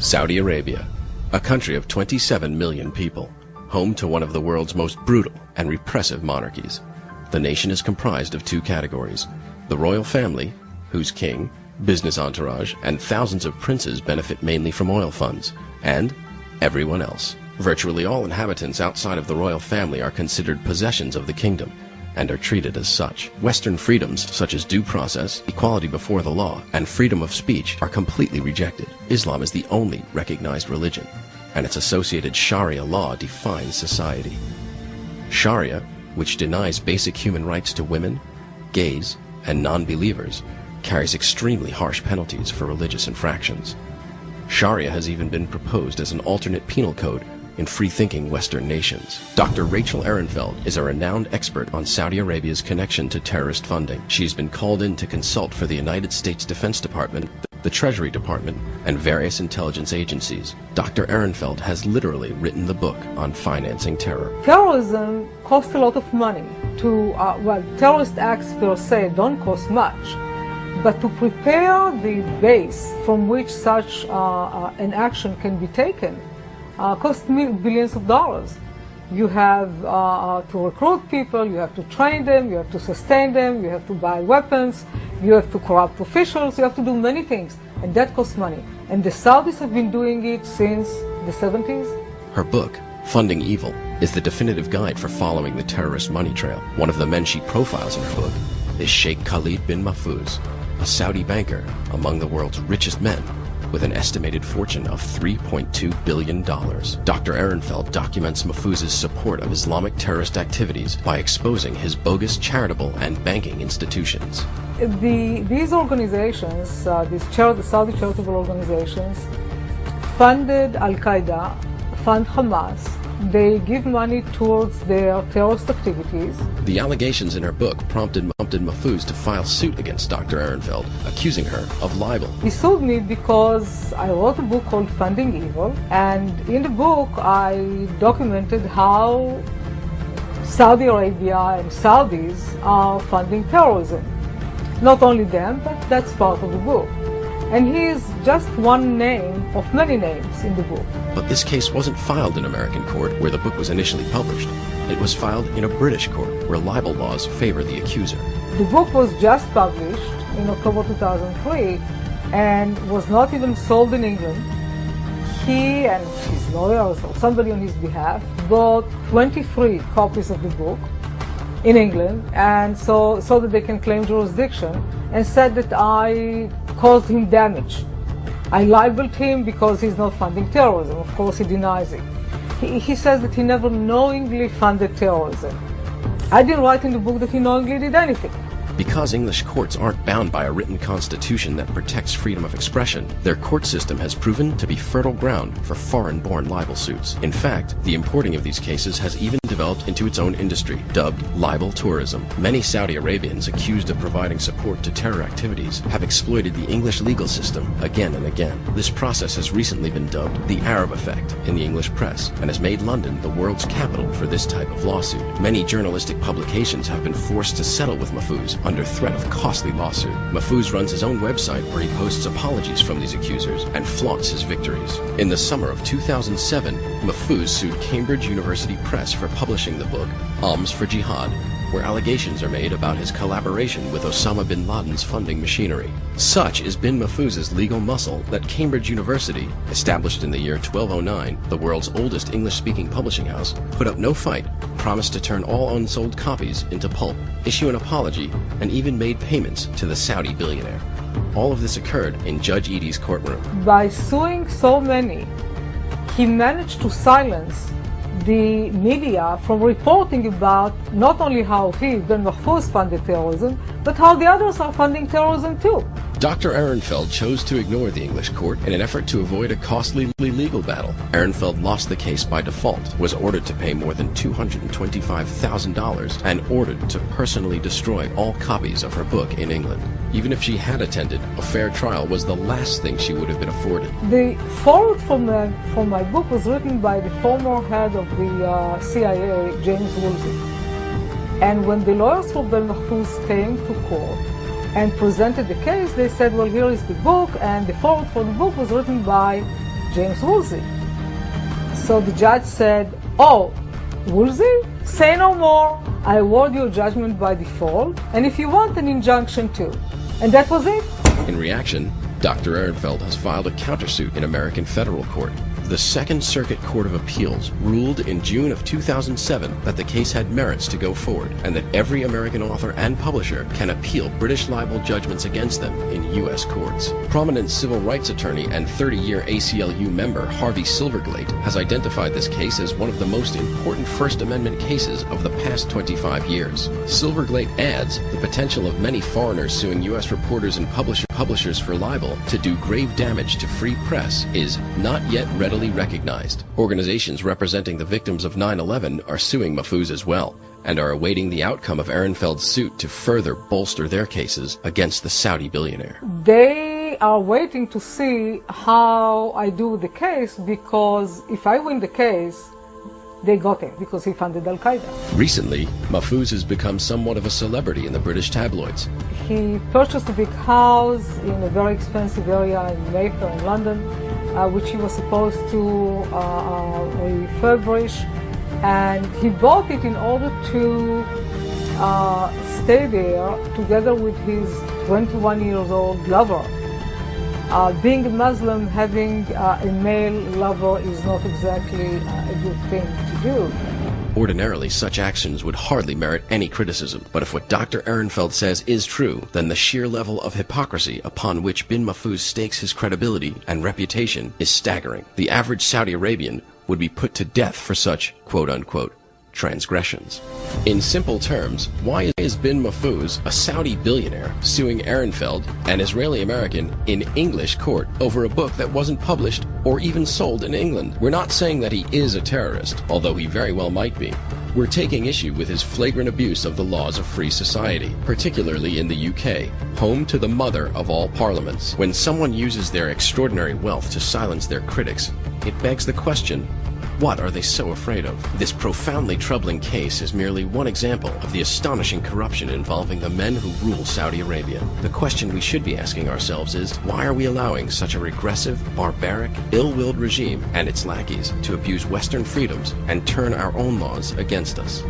Saudi Arabia, a country of 27 million people, home to one of the world's most brutal and repressive monarchies. The nation is comprised of two categories: the royal family, whose king, business entourage, and thousands of princes benefit mainly from oil funds, and everyone else. Virtually all inhabitants outside of the royal family are considered possessions of the kingdom and are treated as such. Western freedoms such as due process, equality before the law, and freedom of speech are completely rejected. Islam is the only recognized religion, and its associated Sharia law defines society. Sharia, which denies basic human rights to women, gays, and non-believers, carries extremely harsh penalties for religious infractions. Sharia has even been proposed as an alternate penal code in free-thinking Western nations. Dr. Rachel Ehrenfeld is a renowned expert on Saudi Arabia's connection to terrorist funding. She's been called in to consult for the United States Defense Department, the Treasury Department, and various intelligence agencies. Dr. Ehrenfeld has literally written the book on financing terror. Terrorism costs a lot of money. Terrorist acts per se don't cost much, but to prepare the base from which such an action can be taken costs billions of dollars. You have to recruit people, you have to train them, you have to sustain them, you have to buy weapons, you have to corrupt officials, you have to do many things, and that costs money. And the Saudis have been doing it since the 70s. Her book, Funding Evil, is the definitive guide for following the terrorist money trail. One of the men she profiles in her book is Sheikh Khalid bin Mahfouz, a Saudi banker among the world's richest men, with an estimated fortune of $3.2 billion. Dr. Ehrenfeld documents Mahfouz's support of Islamic terrorist activities by exposing his bogus charitable and banking institutions. These organizations, the Saudi charitable organizations, funded Al-Qaeda, fund Hamas. They give money towards their terrorist activities. The allegations in her book prompted Mahfouz to file suit against Dr. Ehrenfeld, accusing her of libel. He sued me because I wrote a book called Funding Evil, and in the book I documented how Saudi Arabia and Saudis are funding terrorism. Not only them, but that's part of the book. And he is just one name of many names in the book. But this case wasn't filed in American court where the book was initially published. It was filed in a British court where libel laws favor the accuser. The book was just published in October 2003 and was not even sold in England. He and his lawyers or somebody on his behalf bought 23 copies of the book in England, and so that they can claim jurisdiction, and said that I caused him damage. I libeled him because he's not funding terrorism. Of course, he denies it. He says that he never knowingly funded terrorism. I didn't write in the book that he knowingly did anything. Because English courts aren't bound by a written constitution that protects freedom of expression, their court system has proven to be fertile ground for foreign-born libel suits. In fact, the importing of these cases has even developed into its own industry, dubbed libel tourism. Many Saudi Arabians accused of providing support to terror activities have exploited the English legal system again and again. This process has recently been dubbed the Arab effect in the English press and has made London the world's capital for this type of lawsuit. Many journalistic publications have been forced to settle with Mahfouz under threat of costly lawsuit. Mahfouz runs his own website where he posts apologies from these accusers and flaunts his victories. In the summer of 2007, Mahfouz sued Cambridge University Press for publishing the book Alms for Jihad, where allegations are made about his collaboration with Osama bin Laden's funding machinery. Such is bin Mahfouz's legal muscle that Cambridge University, established in the year 1209, the world's oldest English-speaking publishing house, put up no fight, promised to turn all unsold copies into pulp, issue an apology, and even made payments to the Saudi billionaire. All of this occurred in Judge Edie's courtroom. By suing so many, he managed to silence the media from reporting about not only how he, bin Mahfouz, funded terrorism, but how the others are funding terrorism too. Dr. Ehrenfeld chose to ignore the English court in an effort to avoid a costly legal battle. Ehrenfeld lost the case by default, was ordered to pay more than $225,000, and ordered to personally destroy all copies of her book in England. Even if she had attended, a fair trial was the last thing she would have been afforded. The foreword for my book was written by the former head of the CIA, James Woolsey. And when the lawyers for bin Mahfouz came to court and presented the case, they said, well, here is the book, and the foreword for the book was written by James Woolsey. So the judge said, "Oh, Woolsey, say no more. I award you a judgment by default, and if you want, an injunction too." And that was it. In reaction, Dr. Ehrenfeld has filed a countersuit in American federal court. The Second Circuit Court of Appeals ruled in June of 2007 that the case had merits to go forward and that every American author and publisher can appeal British libel judgments against them in U.S. courts. Prominent civil rights attorney and 30-year ACLU member Harvey Silverglate has identified this case as one of the most important First Amendment cases of the past 25 years. Silverglate adds the potential of many foreigners suing U.S. reporters and publishers for libel to do grave damage to free press is not yet readily recognized. Organizations representing the victims of 9/11 are suing Mahfouz as well and are awaiting the outcome of Ehrenfeld's suit to further bolster their cases against the Saudi billionaire. They are waiting to see how I do with the case, because if I win the case, they got him because he funded Al-Qaeda. Recently, Mahfouz has become somewhat of a celebrity in the British tabloids. He purchased a big house in a very expensive area in Mayfair in London, which he was supposed to refurbish, and he bought it in order to stay there together with his 21-year-old lover. Being a Muslim, having a male lover is not exactly a good thing to do. Ordinarily, such actions would hardly merit any criticism, but if what Dr. Ehrenfeld says is true, then the sheer level of hypocrisy upon which bin Mahfouz stakes his credibility and reputation is staggering. The average Saudi Arabian would be put to death for such, quote-unquote, transgressions. In simple terms, why is bin Mahfouz, a Saudi billionaire, suing Ehrenfeld, an Israeli-American, in English court over a book that wasn't published or even sold in England? We're not saying that he is a terrorist, although he very well might be. We're taking issue with his flagrant abuse of the laws of free society, particularly in the UK, home to the mother of all parliaments. When someone uses their extraordinary wealth to silence their critics, it begs the question, what are they so afraid of? This profoundly troubling case is merely one example of the astonishing corruption involving the men who rule Saudi Arabia. The question we should be asking ourselves is, why are we allowing such a regressive, barbaric, ill-willed regime and its lackeys to abuse Western freedoms and turn our own laws against us?